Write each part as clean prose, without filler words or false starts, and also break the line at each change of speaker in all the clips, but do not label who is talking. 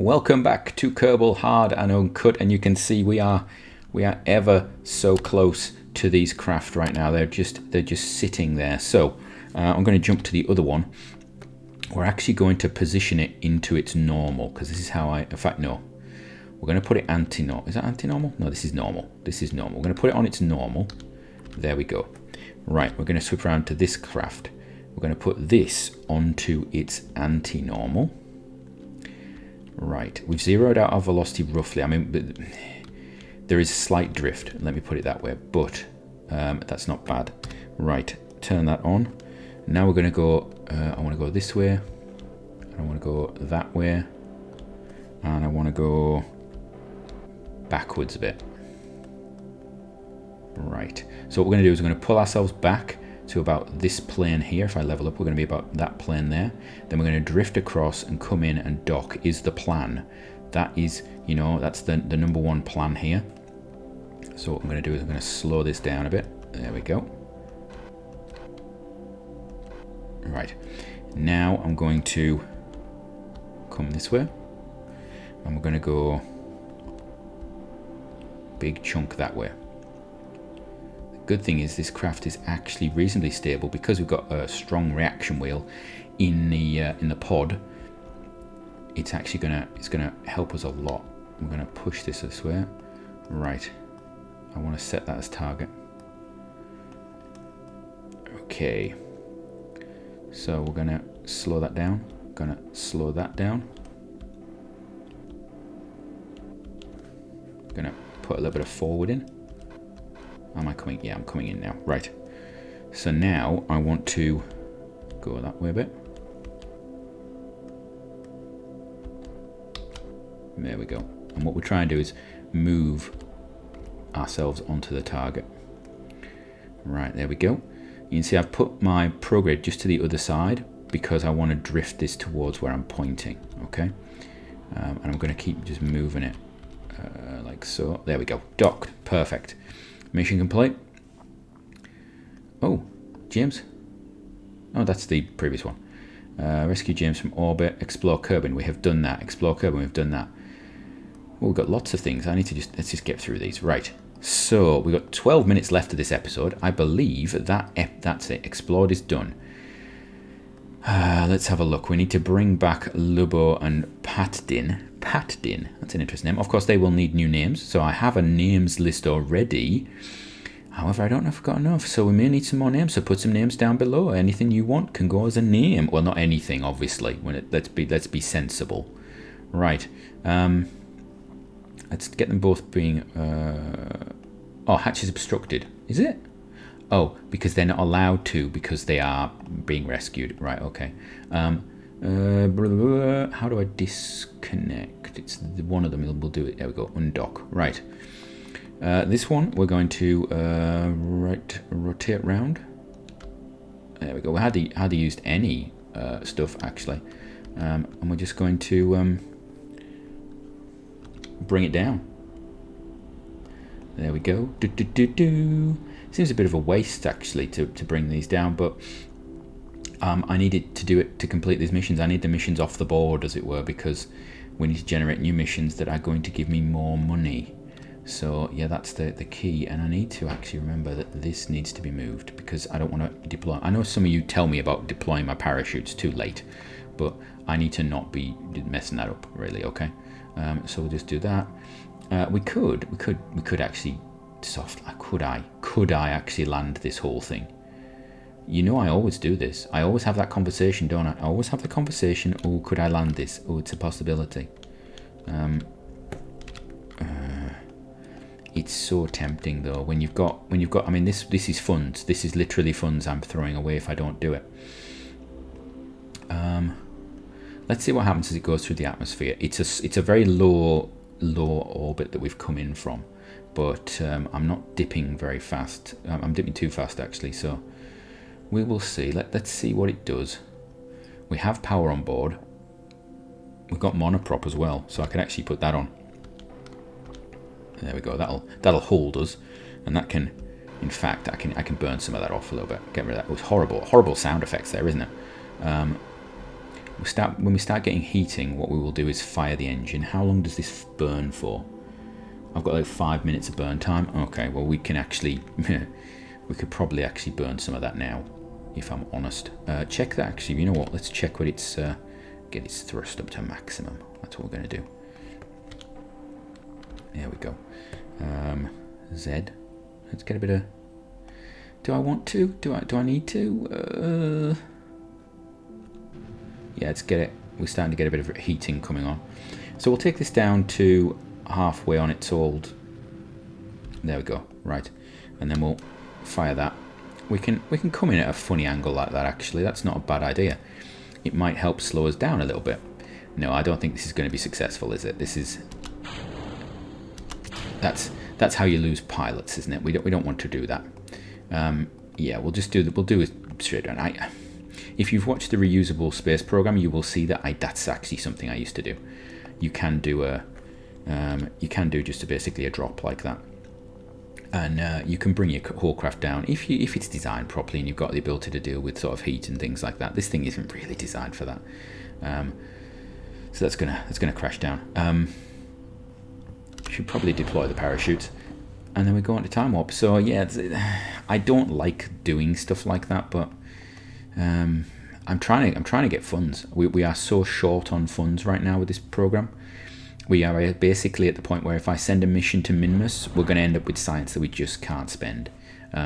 Welcome back to Kerbal Hard and Uncut, and you can see we are ever so close to these craft right now. They're just sitting there. So I'm going to jump to the other one. We're actually going to position it into its normal, because this is how in fact no, we're going to put it anti-normal. Is that anti-normal? No, this is normal. This is normal. We're going to put it on its normal. There we go. Right, we're going to swip around to this craft. We're going to put this onto its anti-normal. Right, we've zeroed out our velocity roughly. I mean, there is a slight drift, let me put it that way, but that's not bad. Right, turn that on. Now we're going to go, I want to go this way, I want to go that way, and I want to go backwards a bit. Right, so what we're going to do is we're going to pull ourselves back to about this plane here. If I level up, we're going to be about that plane there. Then we're going to drift across and come in and dock is the plan. That is, you know, that's the number one plan here. So what I'm going to do is I'm going to slow this down a bit. There we go. Right, now I'm going to come this way, and we're going to go big chunk that way. Good thing is this craft is actually reasonably stable because we've got a strong reaction wheel in the pod. It's actually gonna help us a lot. I'm gonna push this way. Right, I want to set that as target. Okay, so we're gonna slow that down. Gonna slow that down. Gonna put a little bit of forward in. Am I coming? Yeah, I'm coming in now. Right. So now I want to go that way a bit. There we go. And what we're trying to do is move ourselves onto the target. Right, there we go. You can see I've put my prograde just to the other side because I want to drift this towards where I'm pointing. Okay. And I'm going to keep just moving it like so. There we go. Docked. Perfect. Mission complete. Oh, James. Oh, that's the previous one. Rescue James from orbit. Explore Kerbin. We have done that. Explore Kerbin. We've done that. Oh, we've got lots of things. I need to let's just get through these. Right. So we've got 12 minutes left of this episode. I believe that's it. Explored is done. Let's have a look. We need to bring back Lubo and Patdin. Patdin, that's an interesting name. Of course, they will need new names, so I have a names list already. However, I don't know if I've got enough, so we may need some more names. So put some names down below. Anything you want can go as a name. Well, not anything, obviously. Let's be sensible. Right. Let's get them both being. Oh, hatch is obstructed. Is it? Oh, because they're not allowed to because they are being rescued. Right. Okay. How do I disconnect? It's one of them. We'll do it. There we go. Undock. Right. This one we're going to rotate round. There we go. We hardly used any stuff actually, and we're just going to bring it down. There we go. Seems a bit of a waste actually to bring these down, but. I needed to do it to complete these missions. I need the missions off the board, as it were, because we need to generate new missions that are going to give me more money. So yeah, that's the key. And I need to actually remember that this needs to be moved because I don't want to deploy. I know some of you tell me about deploying my parachutes too late, but I need to not be messing that up, really. Okay, so we'll just do that. We could actually could I actually land this whole thing? You know I always do this. I always have that conversation, don't I? I always have the conversation, oh, could I land this? Oh, it's a possibility. It's so tempting though when you've got I mean this is funds. This is literally funds I'm throwing away if I don't do it. Let's see what happens as it goes through the atmosphere. It's a very low orbit that we've come in from, but I'm not dipping very fast. I'm dipping too fast actually, so we will see. Let's see what it does. We have power on board. We've got monoprop as well, so I can actually put that on. There we go. That'll hold us, and that can, in fact, I can burn some of that off a little bit. Get rid of that. It was horrible sound effects there, isn't it? when we start getting heating, what we will do is fire the engine. How long does this burn for? I've got like 5 minutes of burn time. Okay, well we can actually, we could probably actually burn some of that now, if I'm honest. Check that actually, you know what, let's check what it's, get its thrust up to maximum. That's what we're going to do. There we go. Z. Let's get a bit of, do I want to? Do I need to? Yeah, let's get it. We're starting to get a bit of heating coming on. So we'll take this down to halfway on its old. There we go. Right, and then we'll fire that. We can come in at a funny angle like that. Actually, that's not a bad idea. It might help slow us down a little bit. No, I don't think this is going to be successful, is it? This is. That's how you lose pilots, isn't it? We don't want to do that. Yeah, we'll just do that. We'll do it straight on. If you've watched the reusable space program, you will see that that's actually something I used to do. You can do just basically a drop like that, and you can bring your whole craft down if it's designed properly and you've got the ability to deal with sort of heat and things like that. This thing isn't really designed for that, so that's gonna crash down. Should probably deploy the parachutes, and then we go on to time warp. So yeah, I don't like doing stuff like that, but I'm trying to get funds. We are so short on funds right now with this program. We are basically at the point where if I send a mission to Minmus, we're going to end up with science that we just can't spend,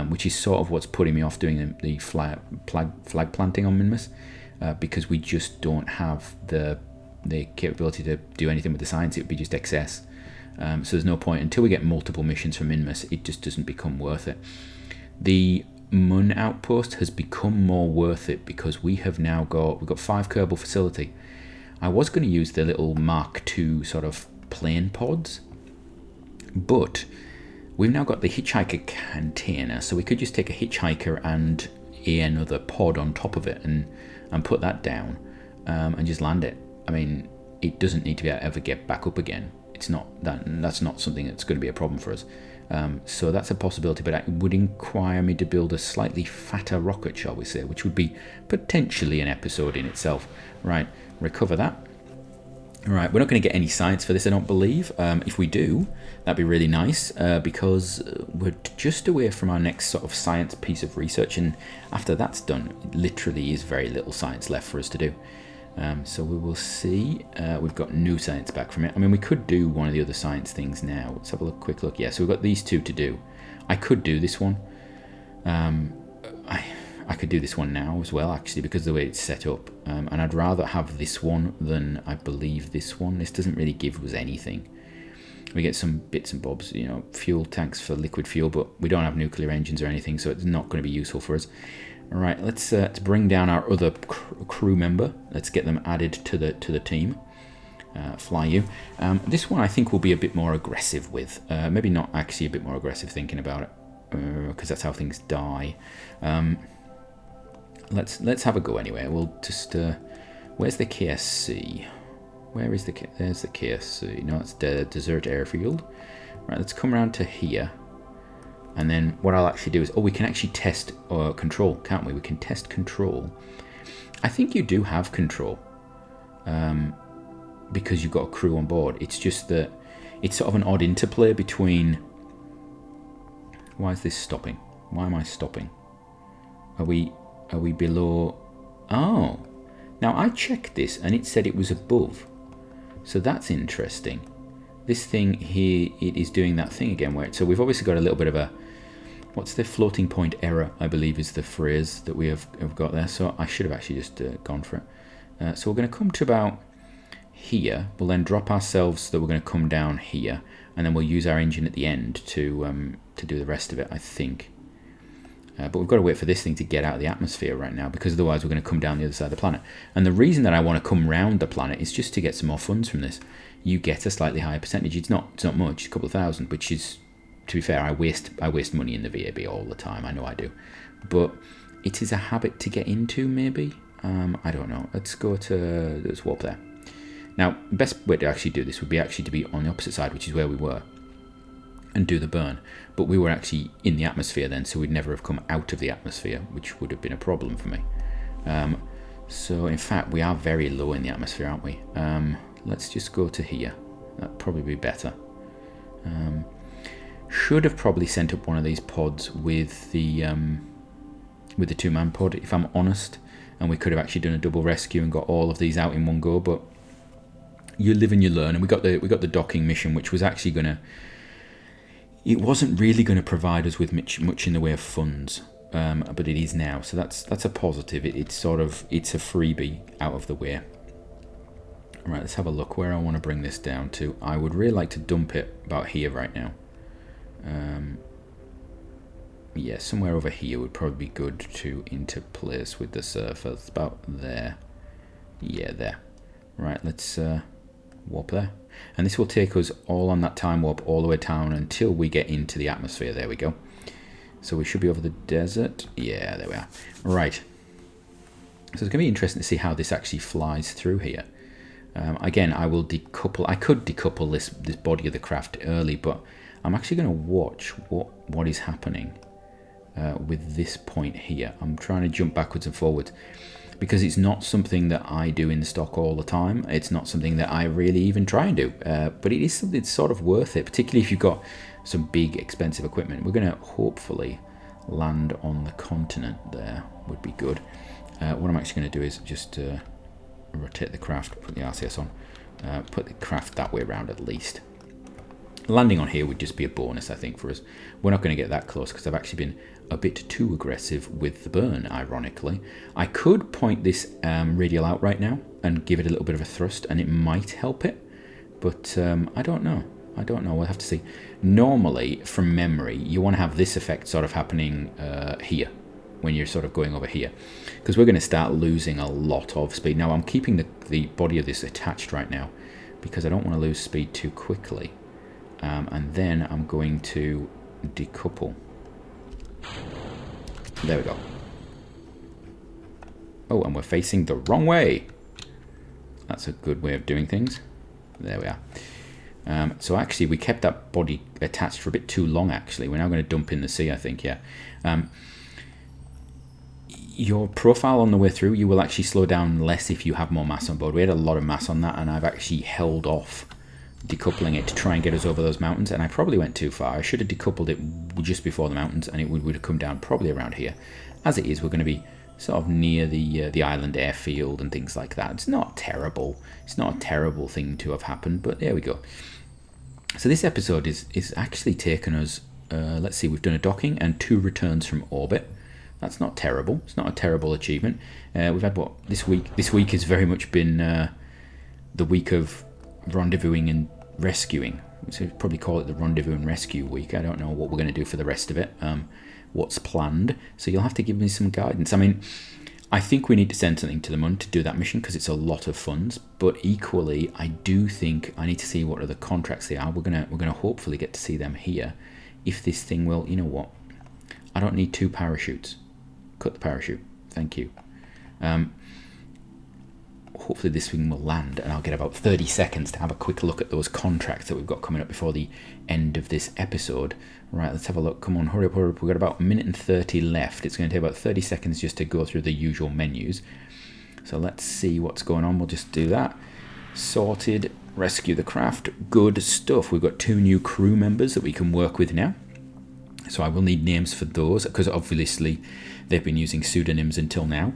which is sort of what's putting me off doing the flag planting on Minmus, because we just don't have the capability to do anything with the science. It would be just excess. So there's no point until we get multiple missions from Minmus. It just doesn't become worth it. The Mun outpost has become more worth it because we've got 5 Kerbal facility. I was going to use the little Mark II sort of plane pods, but we've now got the hitchhiker container, so we could just take a hitchhiker and another pod on top of it and put that down and just land it. I mean, it doesn't need to ever get back up again. It's not that's not something that's going to be a problem for us. So that's a possibility, but it would require me to build a slightly fatter rocket, shall we say, which would be potentially an episode in itself. Right, recover that. Right, we're not going to get any science for this, I don't believe. If we do, that'd be really nice, because we're just away from our next sort of science piece of research, and after that's done, it literally is very little science left for us to do. So we will see. We've got no science back from it. I mean, we could do one of the other science things now. Let's have a quick look. Yeah, so we've got these 2 to do. I could do this one. I could do this one now as well, actually, because of the way it's set up. And I'd rather have this one than, I believe, this one. This doesn't really give us anything. We get some bits and bobs, you know, fuel tanks for liquid fuel, but we don't have nuclear engines or anything, so it's not going to be useful for us. All right, let's bring down our other crew member. Let's get them added to the team. Fly you. This one I think will be a bit more aggressive with. Maybe not actually a bit more aggressive thinking about it, because that's how things die. Let's have a go anyway. We'll just where's the KSC? Where is there's the KSC? No, it's the desert airfield. Right, let's come around to here. And then what I'll actually do is, we can actually test control, can't we? We can test control. I think you do have control, because you've got a crew on board. It's just that it's sort of an odd interplay between. Why is this stopping? Why am I stopping? Are we below? Oh, now I checked this and it said it was above. So that's interesting. This thing here, it is doing that thing again. So we've obviously got a little bit of a. What's the floating point error, I believe is the phrase that we have got there. So I should have actually just gone for it. So we're going to come to about here. We'll then drop ourselves so that we're going to come down here. And then we'll use our engine at the end to do the rest of it, I think. But we've got to wait for this thing to get out of the atmosphere right now, because otherwise we're going to come down the other side of the planet. And the reason that I want to come round the planet is just to get some more funds from this. You get a slightly higher percentage. It's not much, a couple of thousand, which is, to be fair, I waste money in the VAB all the time. I know I do, but it is a habit to get into. Maybe I don't know. Let's warp there. Now, the best way to actually do this would be actually to be on the opposite side, which is where we were, and do the burn. But we were actually in the atmosphere then, so we'd never have come out of the atmosphere, which would have been a problem for me. So in fact, we are very low in the atmosphere, aren't we? Let's just go to here. That'd probably be better. Should have probably sent up one of these pods with the 2-man pod, if I'm honest, and we could have actually done a double rescue and got all of these out in one go. But you live and you learn, and we got the docking mission, which was actually it wasn't really gonna provide us with much in the way of funds, but it is now, so that's a positive. It's a freebie out of the way. Right, let's have a look where I want to bring this down to. I would really like to dump it about here right now. Yeah, somewhere over here would probably be good to interplace with the surface. About there. Yeah, there. Right, let's warp there. And this will take us all on that time warp all the way down until we get into the atmosphere. There we go. So we should be over the desert. Yeah, there we are. Right. So it's going to be interesting to see how this actually flies through here. Again, I will decouple. I could decouple this body of the craft early, but I'm actually going to watch what is happening with this point here. I'm trying to jump backwards and forwards because it's not something that I do in the stock all the time. It's not something that I really even try and do, but it is something that's sort of worth it, particularly if you've got some big expensive equipment. We're going to hopefully land on the continent there. Would be good. What I'm actually going to do is just rotate the craft, put the RCS on, put the craft that way around at least. Landing on here would just be a bonus, I think, for us. We're not going to get that close because I've actually been a bit too aggressive with the burn, ironically. I could point this radial out right now and give it a little bit of a thrust, and it might help it, but I don't know. We'll have to see. Normally, from memory, you want to have this effect sort of happening here, when you're sort of going over here, because we're going to start losing a lot of speed. Now, I'm keeping the body of this attached right now because I don't want to lose speed too quickly. And then I'm going to decouple. There we go. Oh, and we're facing the wrong way. That's a good way of doing things. There we are. So actually, we kept that body attached for a bit too long, actually. We're now going to dump in the sea, I think, yeah. Your profile on the way through, you will actually slow down less if you have more mass on board. We had a lot of mass on that, and I've actually held off decoupling it to try and get us over those mountains, and I probably went too far. I should have decoupled it just before the mountains, and it would have come down probably around here. As it is, we're going to be sort of near the island airfield and things like that. It's not terrible. It's not a terrible thing to have happened, but there we go. So this episode is actually taken us, let's see, we've done a docking and 2 returns from orbit. That's not terrible. It's not a terrible achievement. We've had what this week? This week has very much been the week of rendezvousing and rescuing. So we'd probably call it the rendezvous and rescue week. I don't know what we're going to do for the rest of it. What's planned? So you'll have to give me some guidance. I mean, I think we need to send something to the moon to do that mission because it's a lot of funds. But equally, I do think I need to see what other contracts they are. We're gonna hopefully get to see them here. If this thing will, you know what? I don't need 2 parachutes. Cut the parachute. Thank you. Hopefully this thing will land and I'll get about 30 seconds to have a quick look at those contracts that we've got coming up before the end of this episode. Right, let's have a look. Come on, hurry up. We've got about 1 minute and 30 left. It's going to take about 30 seconds just to go through the usual menus. So let's see what's going on. We'll just do that. Sorted. Rescue the craft. Good stuff. We've got 2 new crew members that we can work with now. So I will need names for those because obviously they've been using pseudonyms until now.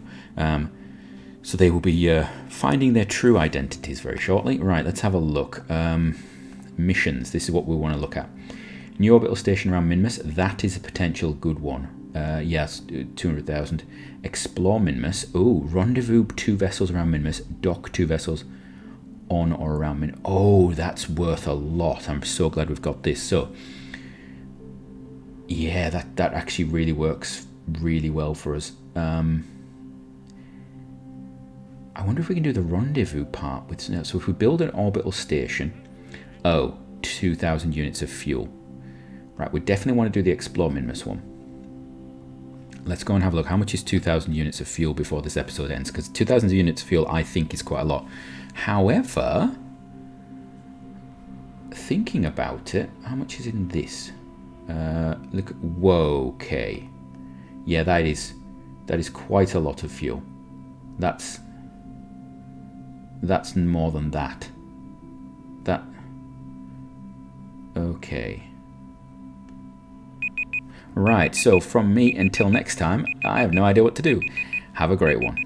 So they will be finding their true identities very shortly. Right, let's have a look. Missions. This is what we want to look at. New orbital station around Minmus. That is a potential good one. Yes, 200,000. Explore Minmus. Oh, rendezvous 2 vessels around Minmus. Dock 2 vessels on or around Minmus. Oh, that's worth a lot. I'm so glad we've got this. So, yeah, that actually really works really well for us. I wonder if we can do the rendezvous part with. So if we build an orbital station, 2,000 units of fuel. Right, we definitely want to do the Explore Minmus one. Let's go and have a look. How much is 2,000 units of fuel before this episode ends? Because 2,000 units of fuel, I think, is quite a lot. However, thinking about it, how much is in this? Look, whoa, okay. Yeah, that is quite a lot of fuel. That's more than that. Okay. Right, so from me until next time, I have no idea what to do. Have a great one.